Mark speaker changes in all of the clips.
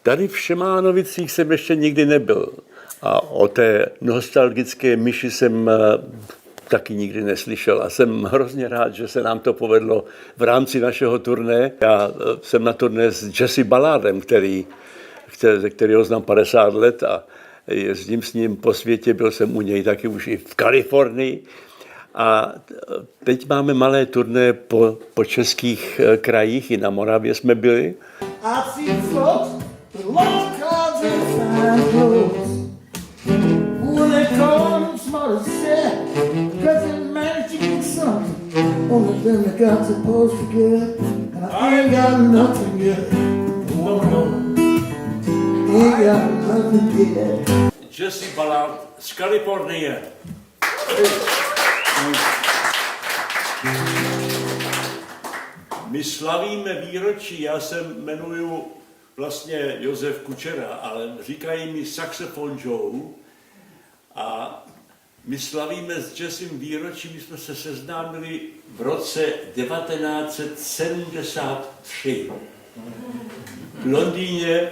Speaker 1: Tady v Šemánovicích jsem ještě nikdy nebyl. A o té nostalgické myši jsem taky nikdy neslyšel. A jsem hrozně rád, že se nám to povedlo v rámci našeho turné. Já jsem na turné s Jesse Ballardem, kterého znám 50 let a jezdím s ním po světě. Byl jsem u něj taky už i v Kalifornii. A teď máme malé turné po českých krajích, i na Moravě jsme byli. Jesse Ballard z Kalifornie. My slavíme výročí, já se jmenuji vlastně Josef Kučera, ale říkají mi Saxophone Joe a my slavíme s Jessem výročí, my jsme se seznámili v roce 1973 v Londýně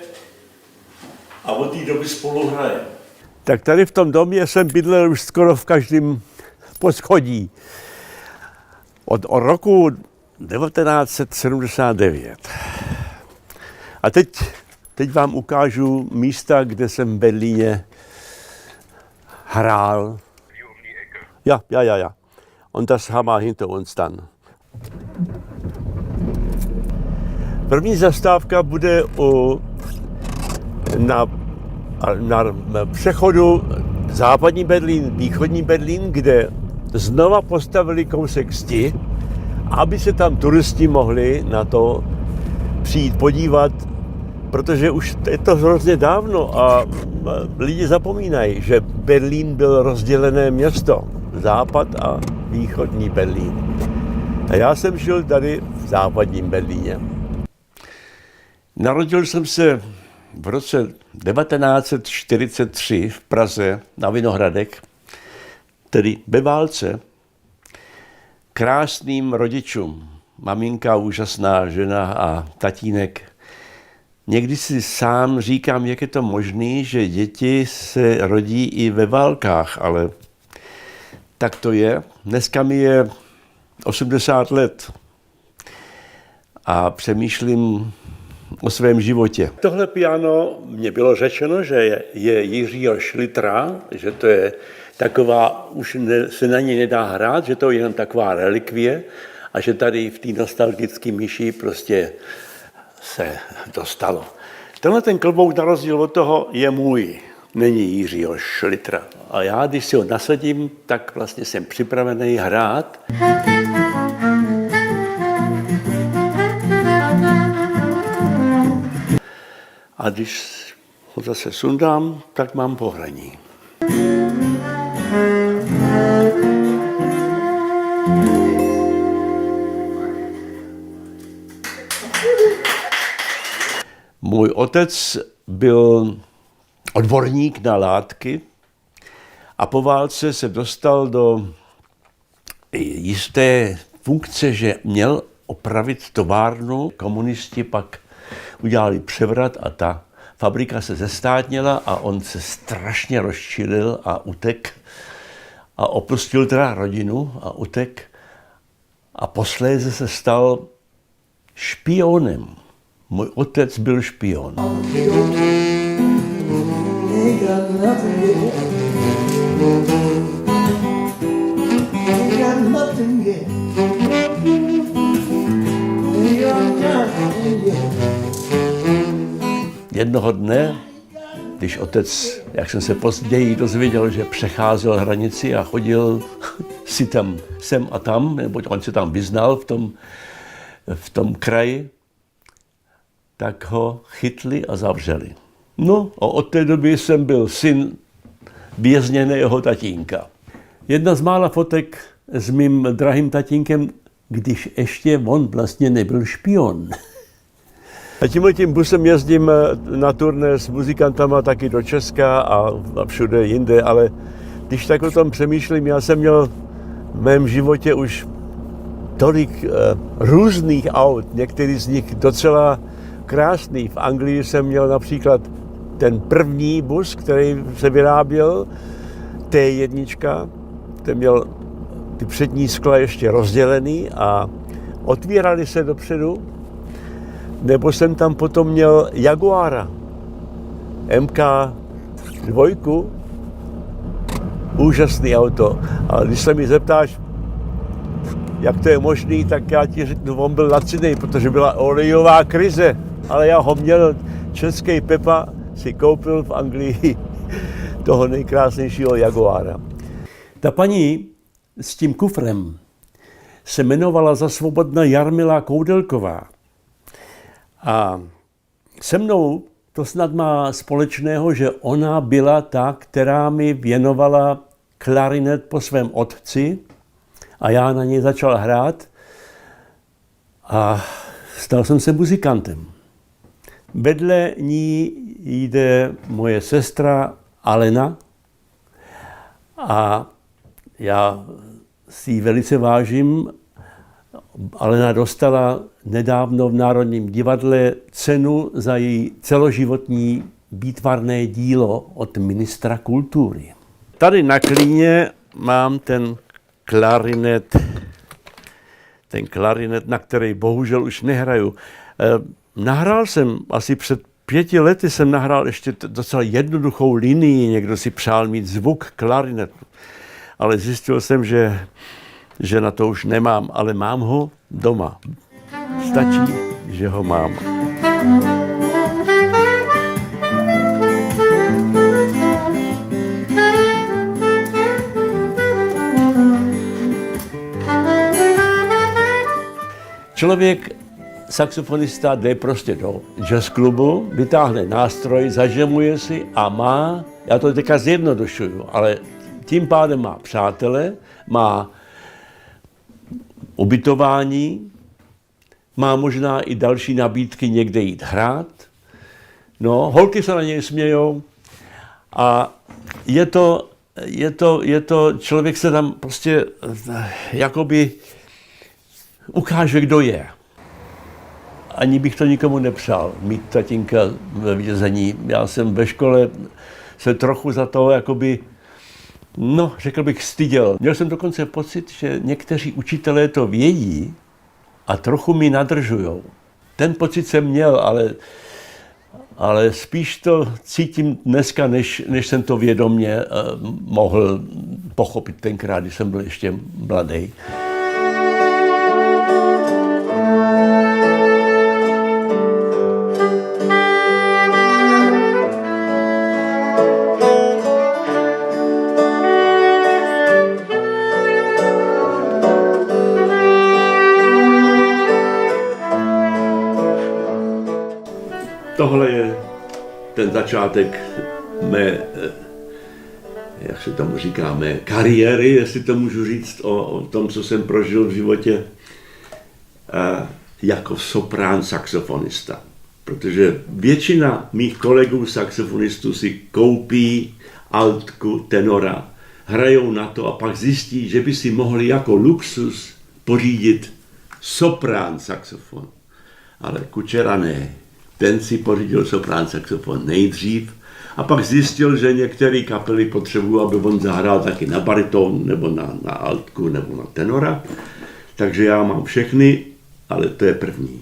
Speaker 1: a od té doby spolu hrajeme. Tak tady v tom domě jsem bydlel už skoro v každém poschodí. Od roku 1979. A teď vám ukážu místa, kde jsem v Berlíně hrál. Ja. Und das haben wir hinter uns dann. První zastávka bude na přechodu západní Berlín, východní Berlín, kde znova postavili kousek zdi, aby se tam turisti mohli na to přijít podívat, protože už je to hrozně dávno a lidi zapomínají, že Berlín byl rozdělené město, západ a východní Berlín. A já jsem žil tady v západním Berlíně. Narodil jsem se v roce 1943 v Praze na Vinohradech, tedy ve válce, krásným rodičům. Maminka úžasná žena a tatínek. Někdy si sám říkám, jak je to možné, že děti se rodí i ve válkách, ale tak to je. Dneska mi je 80 let a přemýšlím o svém životě. Tohle piano mě bylo řečeno, že je Jiřího Šlitra, že to je taková, už se na ně nedá hrát, že to je jenom taková relikvie a že tady v té nostalgické myši prostě se dostalo. Tenhle ten klobouk na rozdíl od toho je můj, není Jiřího Šlitra. A já, když si ho nasadím, tak vlastně jsem připravený hrát. A když ho zase sundám, tak mám pohraní. Můj otec byl odborník na látky a po válce se dostal do jisté funkce, že měl opravit továrnu. Komunisti pak udělali převrat a ta fabrika se zestátnila a on se strašně rozčilil a utek a opustil teda rodinu a utek a posléze se stal špionem. Můj otec byl špion. Jednoho dne, když otec, jak jsem se později dozvěděl, že přecházel hranici a chodil si tam sem a tam, neboť on se tam vyznal v tom kraji, tak ho chytli a zavřeli. No a od té doby jsem byl syn vězněného tatínka. Jedna z mála fotek s mým drahým tatínkem, když ještě on vlastně nebyl špion. A tímhletím busem jezdím na turné s muzikantama taky do Česka a všude jinde, ale když tak o tom přemýšlím, já jsem měl v mém životě už tolik různých aut, některý z nich docela
Speaker 2: krásný. V Anglii jsem měl například ten první bus, který se vyráběl, T1, ten měl ty přední skla ještě rozdělený a otvírali se dopředu. Nebo jsem tam potom měl Jaguara MK2, úžasný auto. A když se mi zeptáš, jak to je možný, tak já ti řeknu, on byl lacinej, protože byla olejová krize. Ale já ho měl, český Pepa si koupil v Anglii toho nejkrásnějšího Jaguara.
Speaker 3: Ta paní s tím kufrem se jmenovala za svobodna Jarmila Koudelková. A se mnou to snad má společného, že ona byla ta, která mi věnovala klarinet po svém otci a já na něj začal hrát a stal jsem se muzikantem. Vedle ní jde moje sestra Alena a já si ji velice vážím. Alena dostala nedávno v Národním divadle cenu za její celoživotní výtvarné dílo od ministra kultury.
Speaker 1: Tady na klíně mám ten klarinet, na který bohužel už nehraju. Nahrál jsem asi před 5 lety jsem nahrál ještě docela jednoduchou linii, někdo si přál mít zvuk klarinetu, ale zjistil jsem, že na to už nemám, ale mám ho doma. Stačí, že ho mám.
Speaker 3: Člověk, saxofonista, jde prostě do jazz klubu, vytáhne nástroj, zažemuje si a má, já to teďka zjednodušuju, ale tím pádem má přátele, má ubytování, má možná i další nabídky někde jít hrát. No, holky se na něj smějou a je to, člověk se tam prostě jakoby ukáže, kdo je. Ani bych to nikomu nepřál, mít tatínka ve vězení. Já jsem ve škole se trochu za to jakoby, no, řekl bych, styděl. Měl jsem dokonce pocit, že někteří učitelé to vědí a trochu mi nadržujou. Ten pocit jsem měl, ale spíš to cítím dneska, než jsem to vědomě mohl pochopit tenkrát, když jsem byl ještě mladý.
Speaker 1: Tohle je ten začátek mé, jak se tomu říká, mé kariéry, jestli to můžu říct o tom, co jsem prožil v životě jako soprán saxofonista. Protože většina mých kolegů saxofonistů si koupí altku, tenora, hrajou na to a pak zjistí, že by si mohli jako luxus pořídit soprán saxofon. Ale Kučera ne. Ten si pořídil soprán saxofon nejdřív a pak zjistil, že některé kapely potřebují, aby on zahrál taky na bariton, nebo na altku, nebo na tenora. Takže já mám všechny, ale to je první.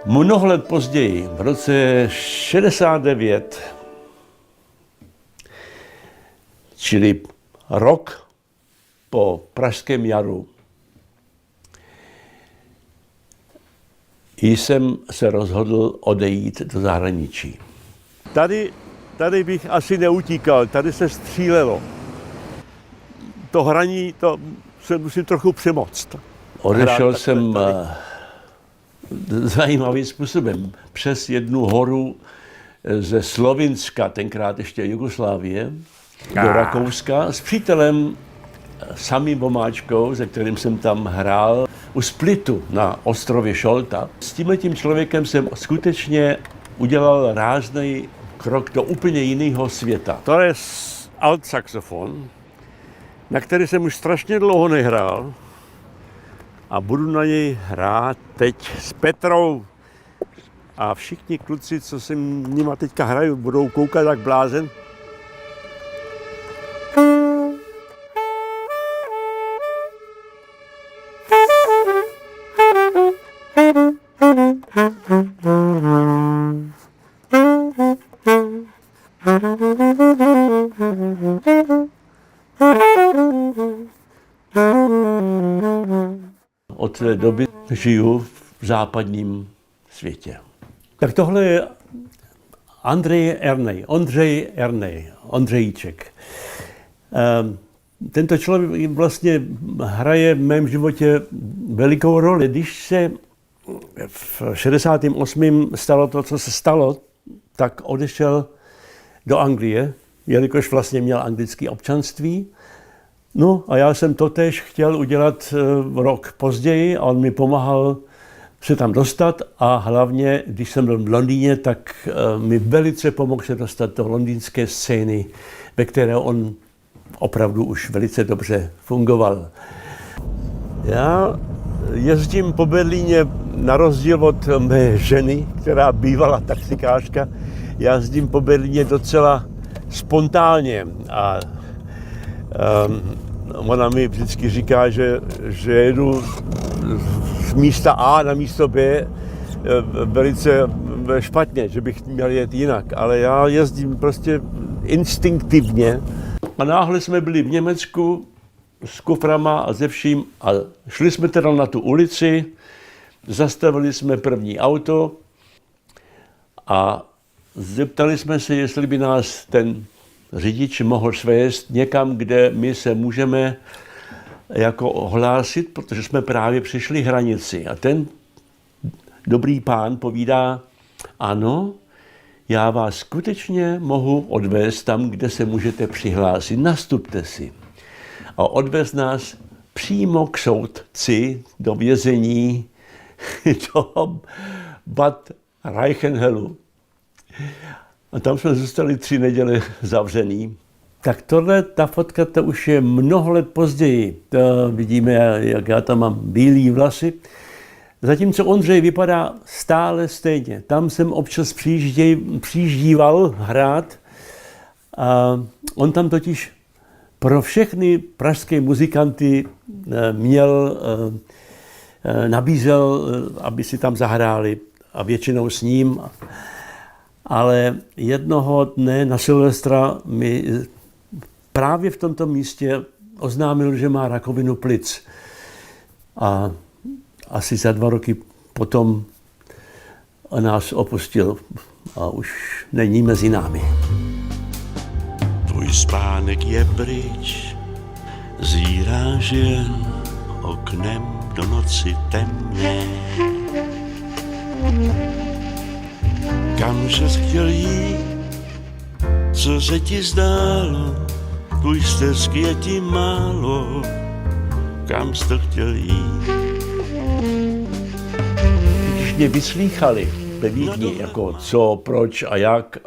Speaker 3: Mnoho let později, v roce 69, čili rok po Pražském jaru, jsem se rozhodl odejít do zahraničí.
Speaker 2: Tady bych asi neutíkal, tady se střílelo. To hraní, to se musím trochu přemoct.
Speaker 3: Odešel jsem zajímavým způsobem přes jednu horu ze Slovinska, tenkrát ještě Jugoslávie, do Rakouska s přítelem Samým Vomáčkou, se kterým jsem tam hrál u Splitu na ostrově Šolta. S tímhletím člověkem jsem skutečně udělal rázný krok do úplně jiného světa.
Speaker 2: To je alt saxofon, na který jsem už strašně dlouho nehrál a budu na něj hrát teď s Petrou. A všichni kluci, co se nima teďka hraju, budou koukat jak blázen.
Speaker 3: Od té doby žiju v západním světě. Tak tohle je Ondřej Ernej, Ondřejíček. Tento člověk vlastně hraje v mém životě velikou roli. Když se v 68. stalo to, co se stalo, tak odešel do Anglie, jelikož vlastně měl anglické občanství. No a já jsem totéž chtěl udělat rok později a on mi pomáhal se tam dostat a hlavně, když jsem byl v Londýně, tak mi velice pomohl se dostat do londýnské scény, ve které on opravdu už velice dobře fungoval.
Speaker 2: Já jezdím po Berlíně na rozdíl od mé ženy, která bývala taxikářka. Já jezdím po Berlíně docela spontánně a ona mi vždycky říká, že jedu z místa A na místo B velice špatně, že bych měl jet jinak, ale já jezdím prostě instinktivně.
Speaker 3: A náhle jsme byli v Německu s kuframa a ze vším a šli jsme teda na tu ulici, zastavili jsme první auto a zeptali jsme se, jestli by nás ten řidič mohl svést někam, kde my se můžeme jako ohlásit, protože jsme právě přišli hranici. A ten dobrý pán povídá, ano, já vás skutečně mohu odvést tam, kde se můžete přihlásit, nastupte si. A odvez nás přímo k soudci do vězení do Bad Reichenhellu. A tam jsme zůstali 3 neděle zavřený. Tak tohle, ta fotka, to už je mnoho let později. To vidíme, jak já tam mám bílý vlasy. Zatímco Ondřej vypadá stále stejně. Tam jsem občas přijíždíval hrát. A on tam totiž pro všechny pražské muzikanty nabízel, aby si tam zahráli a většinou s ním. Ale jednoho dne na Silvestra mi právě v tomto místě oznámil, že má rakovinu plic. A asi za 2 roky potom nás opustil a už není mezi námi.
Speaker 4: Tvůj spánek je pryč, zíráš jen oknem do noci temné. Kam jsi chtěl jít, co se ti zdálo, tvůj stezky je ti málo, kam jsi to chtěl jít.
Speaker 3: Když mě vyslýchali ve Vídni, jako co, proč a jak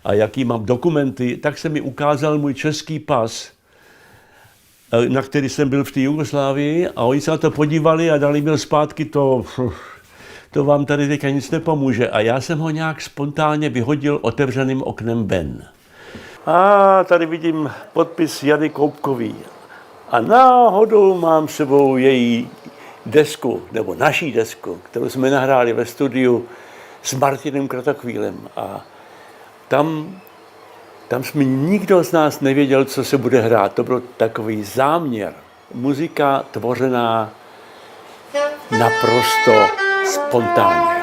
Speaker 3: a jaký mám dokumenty, tak se mi ukázal můj český pas, na který jsem byl v té Jugoslávii a oni se na to podívali a dali mi zpátky to vám tady teďka nic nepomůže. A já jsem ho nějak spontánně vyhodil otevřeným oknem ven.
Speaker 2: A tady vidím podpis Jany Koupkový. A náhodou mám s sebou její desku, nebo naší desku, kterou jsme nahráli ve studiu s Martinem Kratochvílem. A tam jsme nikdo z nás nevěděl, co se bude hrát. To byl takový záměr. Muzika tvořená naprosto spontánně.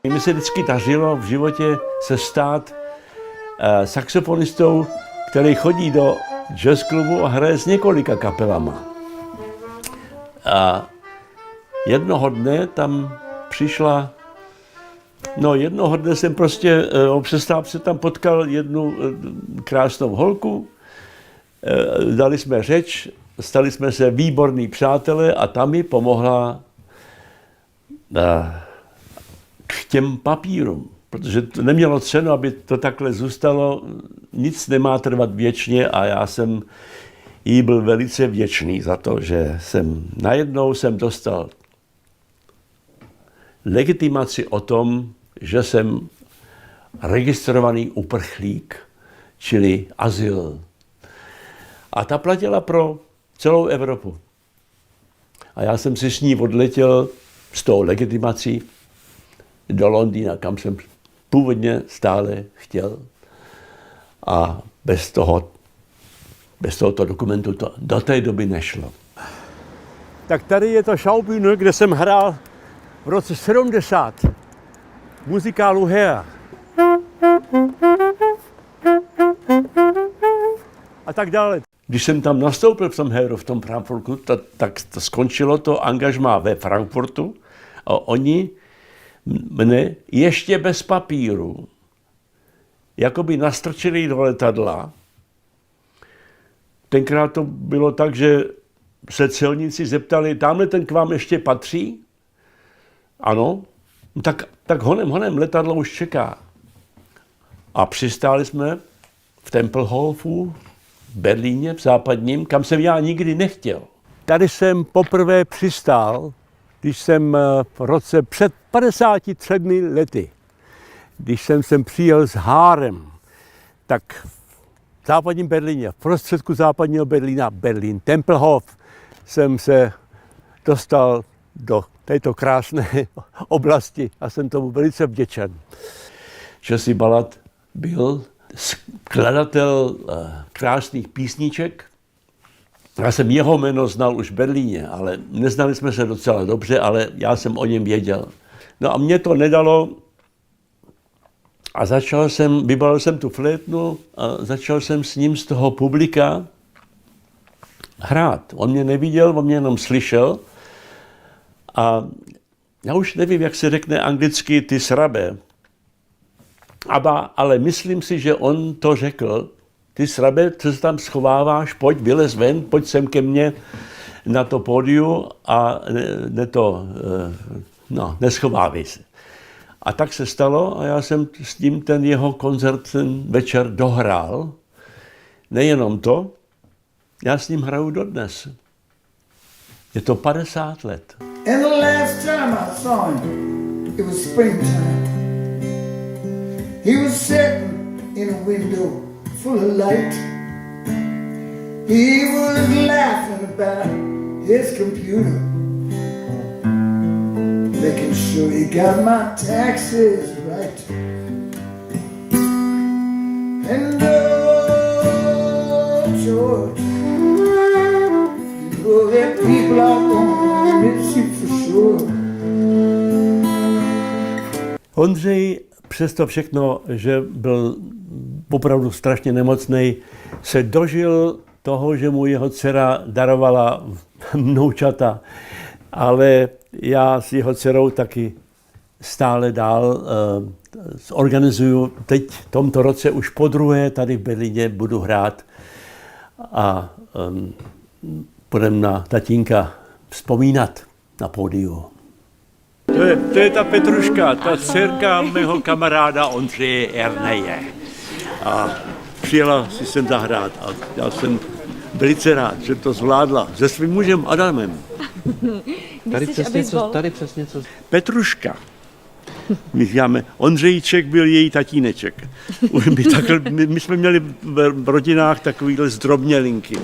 Speaker 3: Mně se vždycky dařilo v životě se stát saxofonistou, který chodí do jazz klubu a hraje s několika kapelama. A jednoho dne tam přišla, jednoho dne jsem prostě o přestávce tam potkal jednu krásnou holku, dali jsme řeč, stali jsme se výborní přátelé a tam mi pomohla k těm papírům, protože to nemělo cenu, aby to takhle zůstalo, nic nemá trvat věčně a já jsem jí byl velice vděčný za to, že najednou jsem dostal legitimaci o tom, že jsem registrovaný uprchlík, čili azyl. A ta platila pro celou Evropu. A já jsem si s ní odletěl s tou legitimací do Londýna, kam jsem původně stále chtěl. A bez tohoto dokumentu to do té doby nešlo.
Speaker 2: Tak tady je to Schaubühne, kde jsem hrál v roce 70 v muzikálu Hair. A tak dále.
Speaker 3: Když jsem tam nastoupil v tom Hairu, v tom Frankfurtu, tak to skončilo to angažmá ve Frankfurtu a oni mne ještě bez papíru jakoby nastrčili do letadla. Tenkrát to bylo tak, že se celníci zeptali, tamhle ten k vám ještě patří? Ano, tak honem, letadlo už čeká. A přistáli jsme v Tempelhofu v Berlíně, v západním, kam jsem já nikdy nechtěl.
Speaker 2: Tady jsem poprvé přistál, když jsem v roce před 53 lety, když jsem sem přijel s Hárem, tak v západním Berlíně, v prostředku západního Berlína, Berlín, Tempelhof, jsem se dostal do této krásné oblasti a jsem tomu velice vděčen.
Speaker 3: Joseph Ballard byl skladatel krásných písniček. Já jsem jeho jméno znal už v Berlíně, ale neznali jsme se docela dobře, ale já jsem o něm věděl. No a mě to nedalo a vybalil jsem tu flétnu a začal jsem s ním z toho publika hrát. On mě neviděl, on mě jenom slyšel a já už nevím, jak se řekne anglicky ty srabe, ale myslím si, že on to řekl. Ty srabe, co se tam schováváš, pojď, vylez ven, pojď sem ke mně na to pódiu a neschovávej se. A tak se stalo a já jsem s ním ten jeho koncert ten večer dohrál. Nejenom to, já s ním hraju dodnes. Je to 50 let.
Speaker 5: And the last time I saw him, it was springtime. He was sitting in a window full of light. He was laughing about his computer, making sure he got my taxes right. And oh, George, you know that people are gonna miss you for sure.
Speaker 3: Ondřej přesto všechno, že byl opravdu strašně nemocnej, se dožil toho, že mu jeho dcera darovala vnoučata, ale já s jeho dcerou taky stále dál organizuju. Teď v tomto roce už podruhé tady v Berlíně budu hrát a budeme na tatínka vzpomínat na pódiu.
Speaker 2: To je ta Petruška, ta dcerka mého kamaráda Ondřeje Erneje. A přijela si sem zahrát a já jsem velice rád, že to zvládla se svým mužem Adamem.
Speaker 1: Tady přesně co.
Speaker 2: Petruška. My říkáme, Ondřejíček byl její tatíneček. My jsme měli v rodinách takovýhle zdrobnělinky.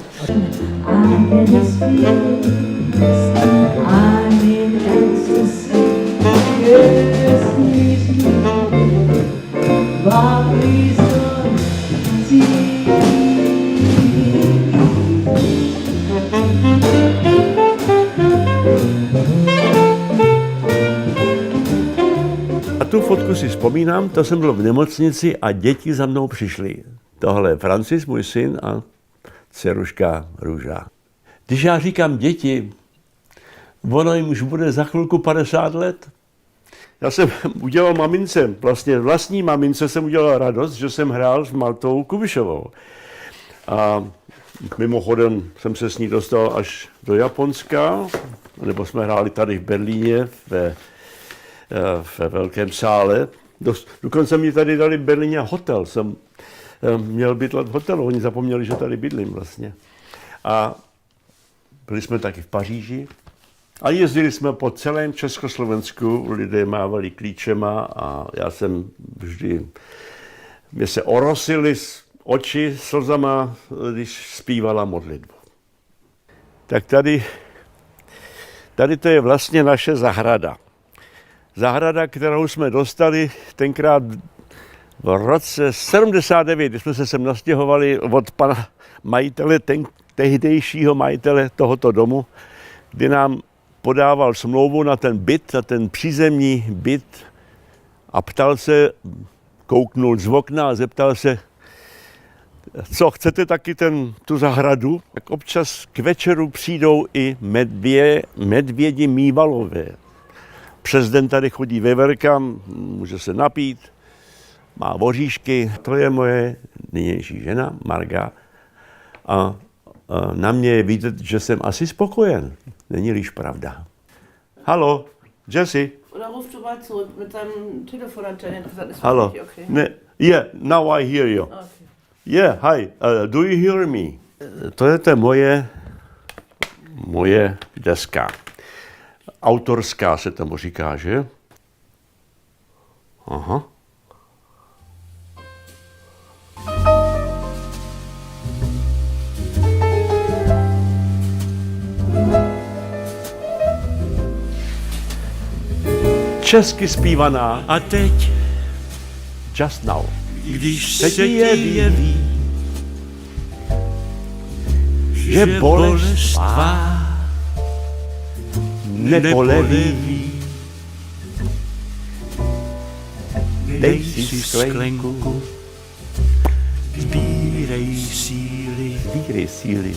Speaker 3: fotku si vzpomínám, to jsem byl v nemocnici a děti za mnou přišly. Tohle je Francis, můj syn, a dceruška Růža. Když já říkám děti, ono jim už bude za chvilku 50 let. Já jsem udělal mamince, vlastně vlastní mamince jsem udělal radost, že jsem hrál s Martou Kubišovou. A mimochodem jsem se s ní dostal až do Japonska, nebo jsme hráli tady v Berlíně, ve velkém sále. Dokonce mi tady dali v Berlíně hotel. Jsem měl bydlet v hotelu, oni zapomněli, že tady bydlím vlastně. A byli jsme taky v Paříži. A jezdili jsme po celém Československu, lidé mávali klíčema a já jsem vždy, mě se orosily oči slzama, když zpívala modlitbu. Tak tady to je vlastně naše zahrada. Zahrada, kterou jsme dostali tenkrát v roce 79, kdy jsme se sem nastěhovali od pana majitele, tehdejšího majitele tohoto domu, kdy nám podával smlouvu na ten byt, na ten přízemní byt a ptal se, kouknul z okna a zeptal se, co, chcete taky tu zahradu? Tak občas k večeru přijdou i medvědi mývalové. Přes den tady chodí veverka, může se napít, má voříšky. To je moje nynější žena, Marga. A na mě je vidět, že jsem asi spokojen. Není-liž pravda. Hallo, Jesse.
Speaker 6: Oder rufst du mal zurück mit deinem Telefonantennen? Das ist
Speaker 3: Hallo.
Speaker 6: okay.
Speaker 3: Ne, yeah, now I hear you.
Speaker 6: Okay.
Speaker 3: Yeah, hi. Do you hear me? To je to moje deska. Autorská se tomu říká, že? Aha. Česky zpívaná.
Speaker 4: A teď,
Speaker 3: Just now.
Speaker 4: když
Speaker 3: Teď
Speaker 4: se ti
Speaker 3: jeví,
Speaker 4: jeví,
Speaker 3: že bolest
Speaker 4: tvá
Speaker 3: nepoleví. Dej si sklenku,
Speaker 4: sbírej síly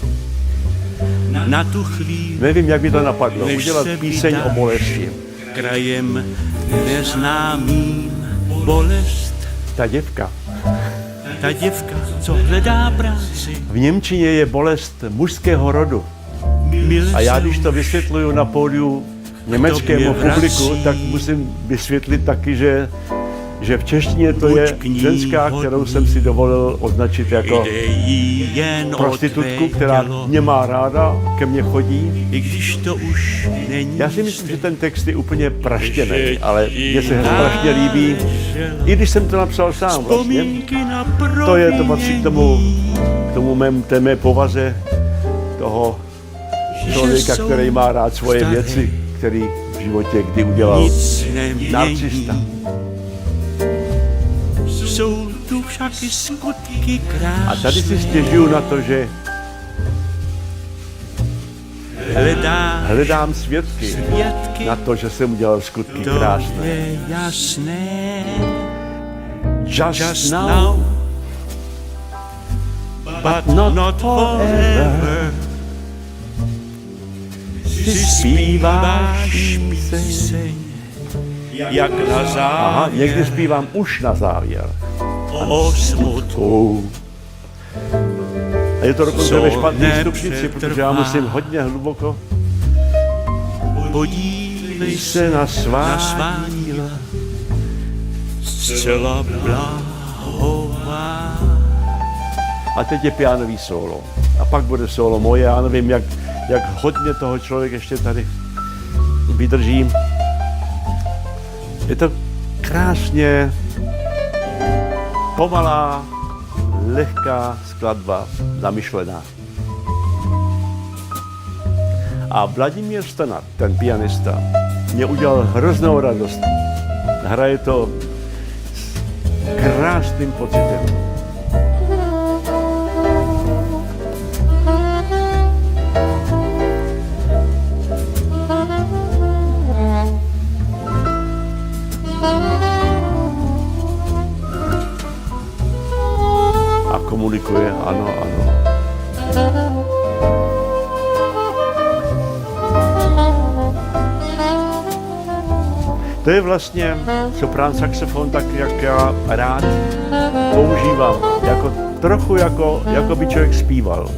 Speaker 4: na tu chvíli,
Speaker 3: Nevím, jak by to napadlo.
Speaker 4: než
Speaker 3: Udělat
Speaker 4: se
Speaker 3: píseň o
Speaker 4: vydáš
Speaker 3: bolesti.
Speaker 4: krajem neznámým. Bolest,
Speaker 3: Ta děvka.
Speaker 4: ta děvka, co hledá práci,
Speaker 3: V němčině je bolest mužského rodu. A já, když to vysvětluju na pódiu německému publiku, tak musím vysvětlit taky, že v češtině to je ženská, kterou jsem si dovolil označit jako prostitutku, která mě má ráda, ke mně chodí.
Speaker 4: I když to už není.
Speaker 3: Já si myslím, že ten text je úplně praštěný, ale mně se strašně líbí, i když jsem to napsal sám vlastně. To patří k tomu té mé povaze toho člověka, který má rád svoje věci, který v životě kdy udělal narcista.
Speaker 4: Jsou tu však i skutky krásné.
Speaker 3: A tady si stěžuju na to, že hledám svědky na to, že jsem udělal skutky
Speaker 4: to
Speaker 3: krásné.
Speaker 4: je jasné.
Speaker 3: Just now,
Speaker 4: But not forever.
Speaker 3: si zpíváš píseň.
Speaker 4: Jak na
Speaker 3: Aha,
Speaker 4: závěr.
Speaker 3: někdy zpívám už na závěr.
Speaker 4: O smutku.
Speaker 3: A je to dokonce
Speaker 4: Co
Speaker 3: ve špatné stupnici,
Speaker 4: nepřetrvá.
Speaker 3: protože já musím hodně hluboko.
Speaker 4: Podívej
Speaker 3: Se
Speaker 4: se
Speaker 3: na
Speaker 4: na
Speaker 3: svá
Speaker 4: svá díla. Zcela blahová.
Speaker 3: A teď je pianový solo. A pak bude solo moje, já nevím, jak hodně toho člověk ještě tady vydrží. Je to krásně pomalá, lehká skladba, zamyšlená. A Vladimír Stanat, ten pianista, mě udělal hroznou radost. Hraje to s krásným pocitem.
Speaker 2: To je vlastně soprán saxofon, tak jak já rád používám, jako trochu jako by člověk zpíval.